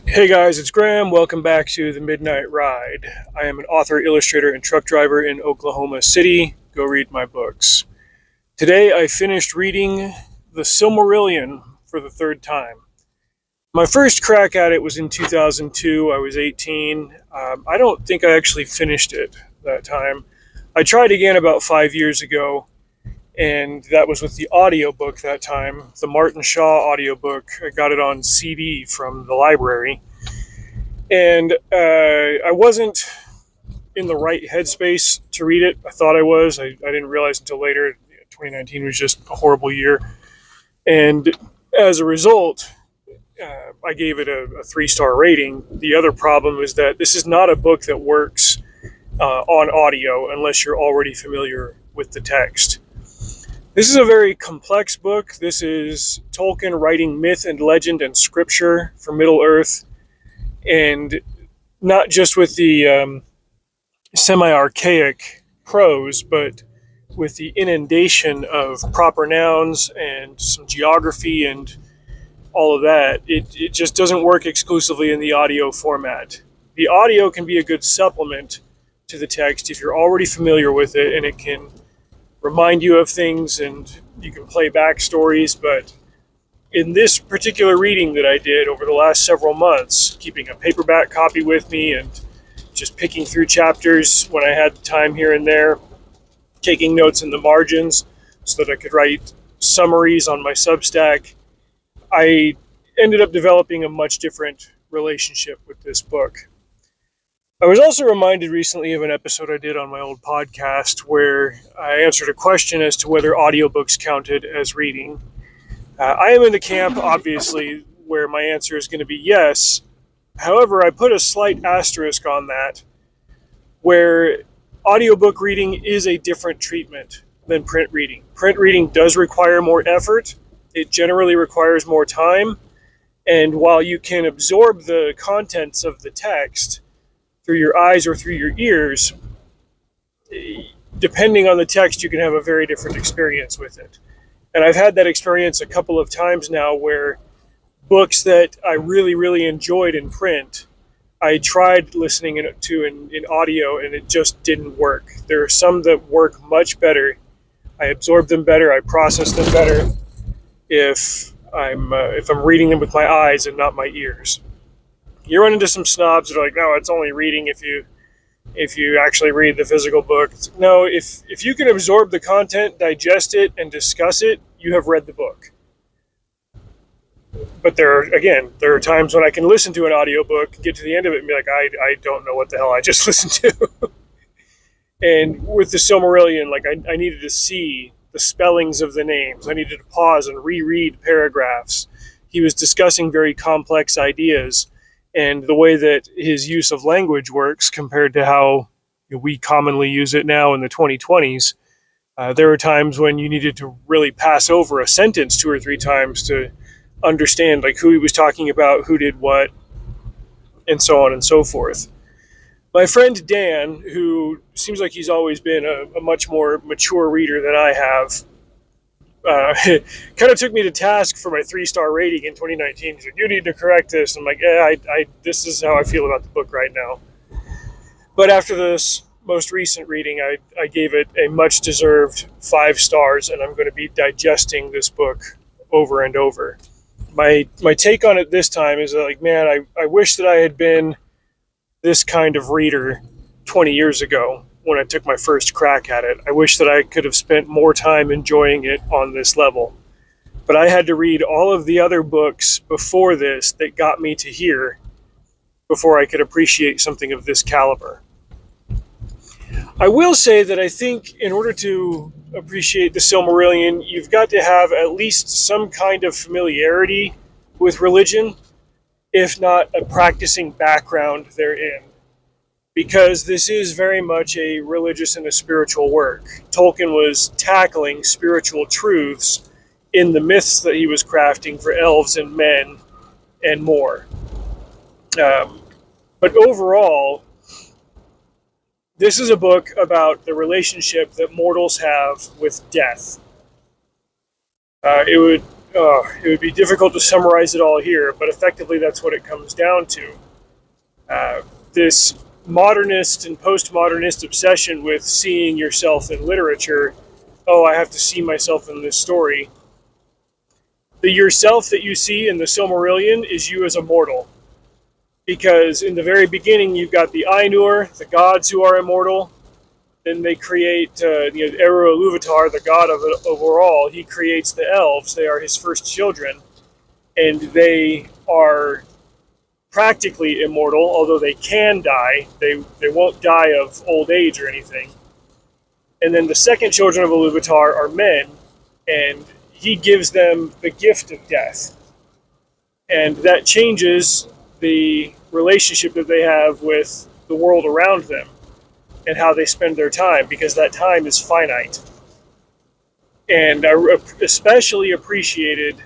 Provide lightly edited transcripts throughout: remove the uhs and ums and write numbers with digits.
Hey guys, it's Graham. Welcome back to the Midnight Ride. I am an author, illustrator, and truck driver in Oklahoma City. Go read my books. Today I finished reading The Silmarillion for the third time. My first crack at it was in 2002. I was 18. I don't think I actually finished it that time. I tried again about 5 years ago, and that was with the audiobook that time, the Martin Shaw audiobook. I got it on CD from the library. And I wasn't in the right headspace to read it. I thought I was. I didn't realize until later. 2019 was just a horrible year. And as a result, I gave it a 3-star rating. The other problem is that this is not a book that works on audio unless you're already familiar with the text. This is a very complex book. This is Tolkien writing myth and legend and scripture for Middle-earth, and not just with the semi-archaic prose, but with the inundation of proper nouns and some geography and all of that. It just doesn't work exclusively in the audio format. The audio can be a good supplement to the text if you're already familiar with it, and it can remind you of things and you can play back stories. But in this particular reading that I did over the last several months, keeping a paperback copy with me and just picking through chapters when I had time here and there, taking notes in the margins so that I could write summaries on my Substack, I ended up developing a much different relationship with this book. I was also reminded recently of an episode I did on my old podcast where I answered a question as to whether audiobooks counted as reading. I am in the camp, obviously, where my answer is going to be yes. However, I put a slight asterisk on that, where audiobook reading is a different treatment than print reading. Print reading does require more effort. It generally requires more time. And while you can absorb the contents of the text through your eyes or through your ears, depending on the text, you can have a very different experience with it. And I've had that experience a couple of times now where books that I really, really enjoyed in print, I tried listening to in audio, and it just didn't work. There are some that work much better. I absorb them better. I process them better if I'm reading them with my eyes and not my ears. You run into some snobs that are like, no, it's only reading if you actually read the physical book. No, if you can absorb the content, digest it, and discuss it, you have read the book. But there are times when I can listen to an audiobook, get to the end of it, and be like, I don't know what the hell I just listened to. And with the Silmarillion, like I needed to see the spellings of the names. I needed to pause and reread paragraphs. He was discussing very complex ideas, and the way that his use of language works compared to how we commonly use it now in the 2020s. There were times when you needed to really pass over a sentence 2 or 3 times to understand like who he was talking about, who did what, and so on and so forth. My friend Dan, who seems like he's always been a much more mature reader than I have, kind of took me to task for my 3-star rating in 2019. He said, you need to correct this. I'm like, yeah, this is how I feel about the book right now. But after this most recent reading, I gave it a much-deserved 5 stars, and I'm going to be digesting this book over and over. My take on it this time is like, man, I wish that I had been this kind of reader 20 years ago when I took my first crack at it. I wish that I could have spent more time enjoying it on this level. But I had to read all of the other books before this that got me to here before I could appreciate something of this caliber. I will say that I think in order to appreciate the Silmarillion, you've got to have at least some kind of familiarity with religion, if not a practicing background therein, because this is very much a religious and a spiritual work. Tolkien was tackling spiritual truths in the myths that he was crafting for elves and men and more. But overall, this is a book about the relationship that mortals have with death. It would it would be difficult to summarize it all here, but effectively that's what it comes down to. This modernist and postmodernist obsession with seeing yourself in literature. Oh, I have to see myself in this story. The yourself that you see in the Silmarillion is you as a mortal. Because in the very beginning, you've got the Ainur, the gods who are immortal. Then they create, Eru Iluvatar, the god of all. He creates the elves. They are his first children. And they are practically immortal, although they can die. They won't die of old age or anything. And then the second children of Iluvatar are men, and he gives them the gift of death. And that changes the relationship that they have with the world around them and how they spend their time, because that time is finite. And I especially appreciated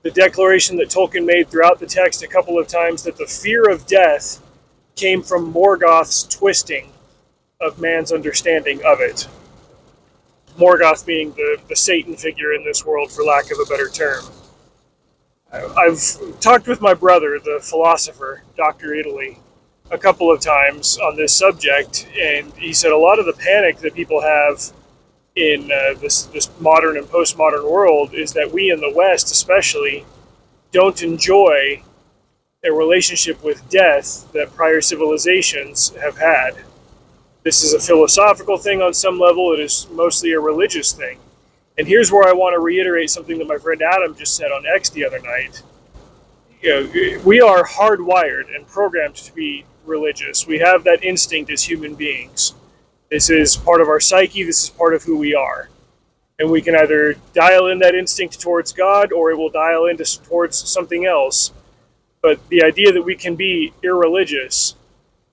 the declaration that Tolkien made throughout the text a couple of times, that the fear of death came from Morgoth's twisting of man's understanding of it. Morgoth being the Satan figure in this world, for lack of a better term. I've talked with my brother, the philosopher, Dr. Italy, a couple of times on this subject, and he said a lot of the panic that people have in this modern and postmodern world is that we in the West especially don't enjoy a relationship with death that prior civilizations have had. This is a philosophical thing on some level. It is mostly a religious thing. And here's where I want to reiterate something that my friend Adam just said on X the other night. We are hardwired and programmed to be religious. We have that instinct as human beings. This is part of our psyche. This is part of who we are. And we can either dial in that instinct towards God, or it will dial in towards something else. But the idea that we can be irreligious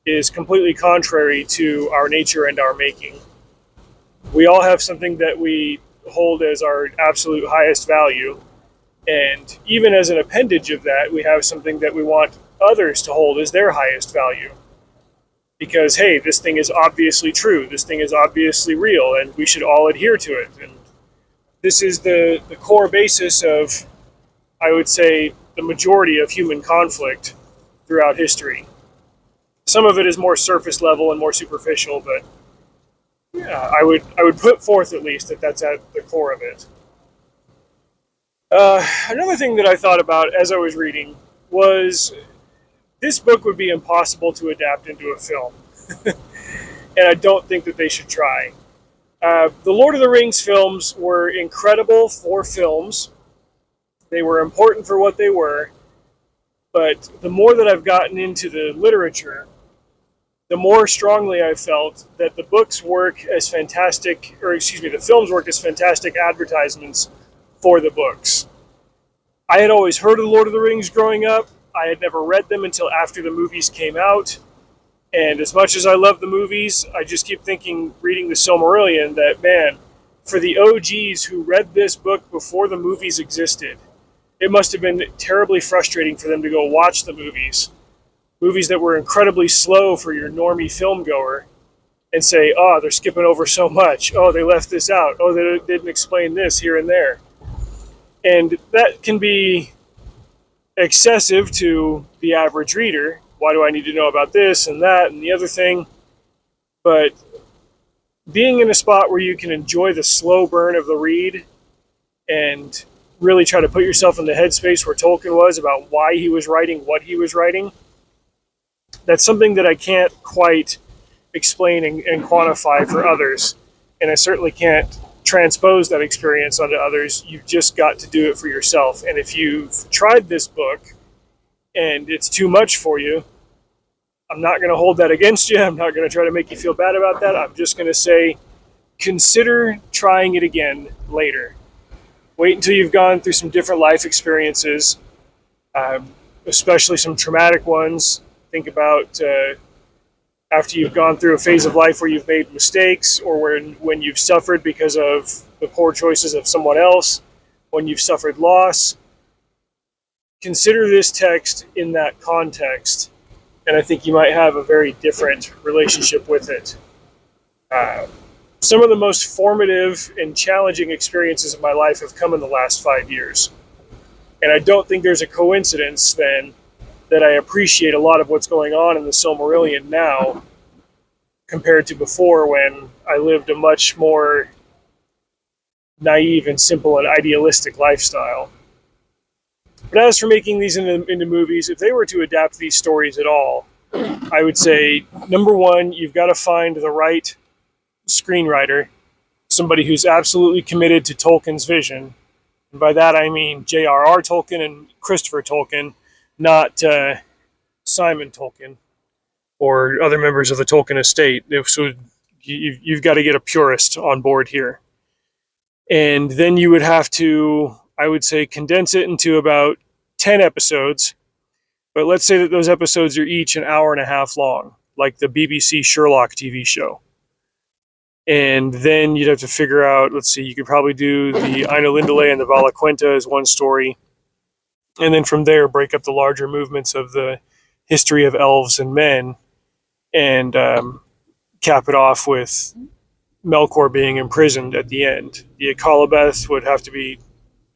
is completely contrary to our nature and our making. We all have something that we hold as our absolute highest value. And even as an appendage of that, we have something that we want others to hold as their highest value. Because, hey, this thing is obviously true, this thing is obviously real, and we should all adhere to it. And this is the core basis of, I would say, the majority of human conflict throughout history. Some of it is more surface level and more superficial, but yeah, I would put forth at least that that's at the core of it. Another thing that I thought about as I was reading was this book would be impossible to adapt into a film. And I don't think that they should try. The Lord of the Rings films were incredible for films. They were important for what they were. But the more that I've gotten into the literature, the more strongly I felt that the books work as fantastic, the films work as fantastic advertisements for the books. I had always heard of the Lord of the Rings growing up. I had never read them until after the movies came out. And as much as I love the movies, I just keep thinking, reading the Silmarillion, that, man, for the OGs who read this book before the movies existed, it must have been terribly frustrating for them to go watch the movies. Movies that were incredibly slow for your normie film goer, and say, oh, they're skipping over so much. Oh, they left this out. Oh, they didn't explain this here and there. And that can be excessive to the average reader. Why do I need to know about this and that and the other thing? But being in a spot where you can enjoy the slow burn of the read and really try to put yourself in the headspace where Tolkien was about why he was writing what he was writing, that's something that I can't quite explain and quantify for others. And I certainly can't transpose that experience onto others. You've just got to do it for yourself. And if you've tried this book and it's too much for you, I'm not going to hold that against you. I'm not going to try to make you feel bad about that. I'm just going to say, consider trying it again later. Wait until you've gone through some different life experiences, especially some traumatic ones. Think about after you've gone through a phase of life where you've made mistakes, or when you've suffered because of the poor choices of someone else, when you've suffered loss. Consider this text in that context, and I think you might have a very different relationship with it. Some of the most formative and challenging experiences of my life have come in the last 5 years. And I don't think there's a coincidence then that I appreciate a lot of what's going on in the Silmarillion now compared to before, when I lived a much more naive and simple and idealistic lifestyle. But as for making these into movies, if they were to adapt these stories at all, I would say, number one, you've got to find the right screenwriter, somebody who's absolutely committed to Tolkien's vision. And by that I mean J.R.R. Tolkien and Christopher Tolkien, not Simon Tolkien or other members of the Tolkien estate. So you've got to get a purist on board here. And then you would have to, I would say, condense it into about 10 episodes. But let's say that those episodes are each an hour and a half long, like the BBC Sherlock TV show. And then you'd have to figure out, let's see, you could probably do the Aina Lindale and the Vala Quenta as one story. And then from there, break up the larger movements of the history of elves and men, and cap it off with Melkor being imprisoned at the end. The Akalabeth would have to be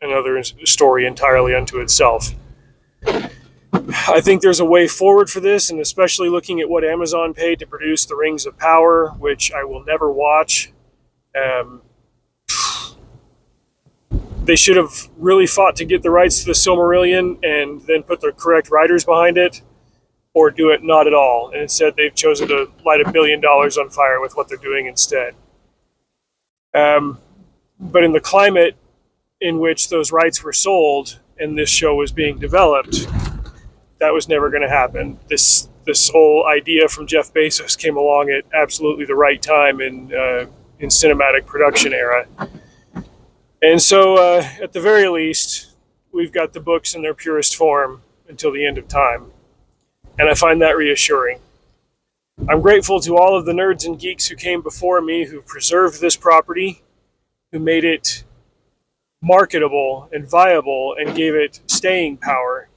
another story entirely unto itself. I think there's a way forward for this, and especially looking at what Amazon paid to produce The Rings of Power, which I will never watch. They should have really fought to get the rights to the Silmarillion and then put the correct writers behind it, or do it not at all. And instead, they've chosen to light $1 billion on fire with what they're doing instead. But in the climate in which those rights were sold and this show was being developed, that was never going to happen. This whole idea from Jeff Bezos came along at absolutely the right time in cinematic production era. And so, at the very least, we've got the books in their purest form until the end of time. And I find that reassuring. I'm grateful to all of the nerds and geeks who came before me, who preserved this property, who made it marketable and viable and gave it staying power,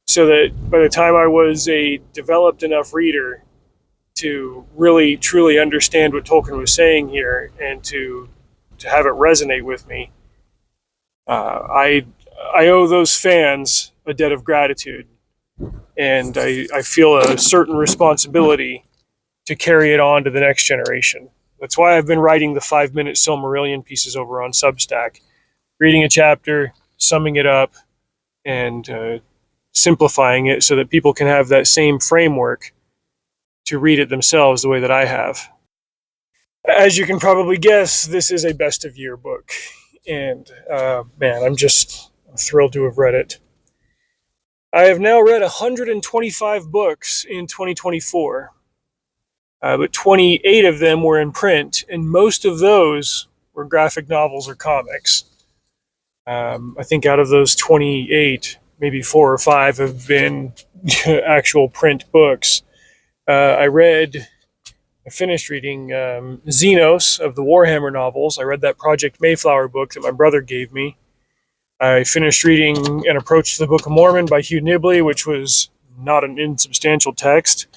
so that by the time I was a developed enough reader to really truly understand what Tolkien was saying here and to have it resonate with me, I owe those fans a debt of gratitude, and I feel a certain responsibility to carry it on to the next generation. That's why I've been writing the 5-minute Silmarillion pieces over on Substack, reading a chapter, summing it up, and simplifying it so that people can have that same framework to read it themselves the way that I have. As you can probably guess, this is a best of year book, and man, I'm thrilled to have read it. I have now read 125 books in 2024, but 28 of them were in print, and most of those were graphic novels or comics. I think out of those 28, maybe 4 or 5 have been actual print books. I finished reading Xenos of the Warhammer novels. I read that Project Mayflower book that my brother gave me. I finished reading An Approach to the Book of Mormon by Hugh Nibley, which was not an insubstantial text.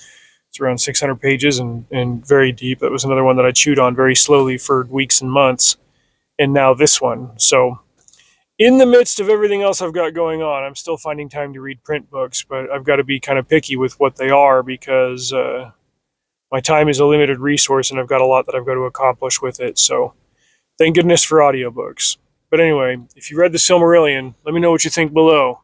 It's around 600 pages and very deep. That was another one that I chewed on very slowly for weeks and months. And now this one. So in the midst of everything else I've got going on, I'm still finding time to read print books, but I've got to be kind of picky with what they are, because my time is a limited resource and I've got a lot that I've got to accomplish with it. So thank goodness for audiobooks. But anyway, if you read the Silmarillion, let me know what you think below,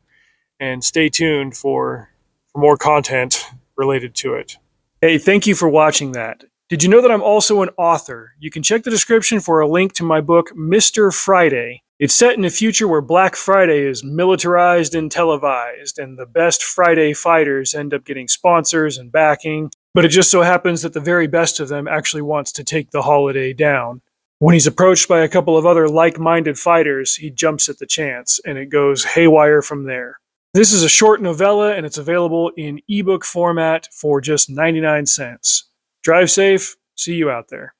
and stay tuned for more content related to it. Hey, thank you for watching that. Did you know that I'm also an author? You can check the description for a link to my book, Mr. Friday. It's set in a future where Black Friday is militarized and televised, and the best Friday fighters end up getting sponsors and backing, but it just so happens that the very best of them actually wants to take the holiday down. When he's approached by a couple of other like-minded fighters, he jumps at the chance, and it goes haywire from there. This is a short novella, and it's available in ebook format for just 99 cents. Drive safe. See you out there.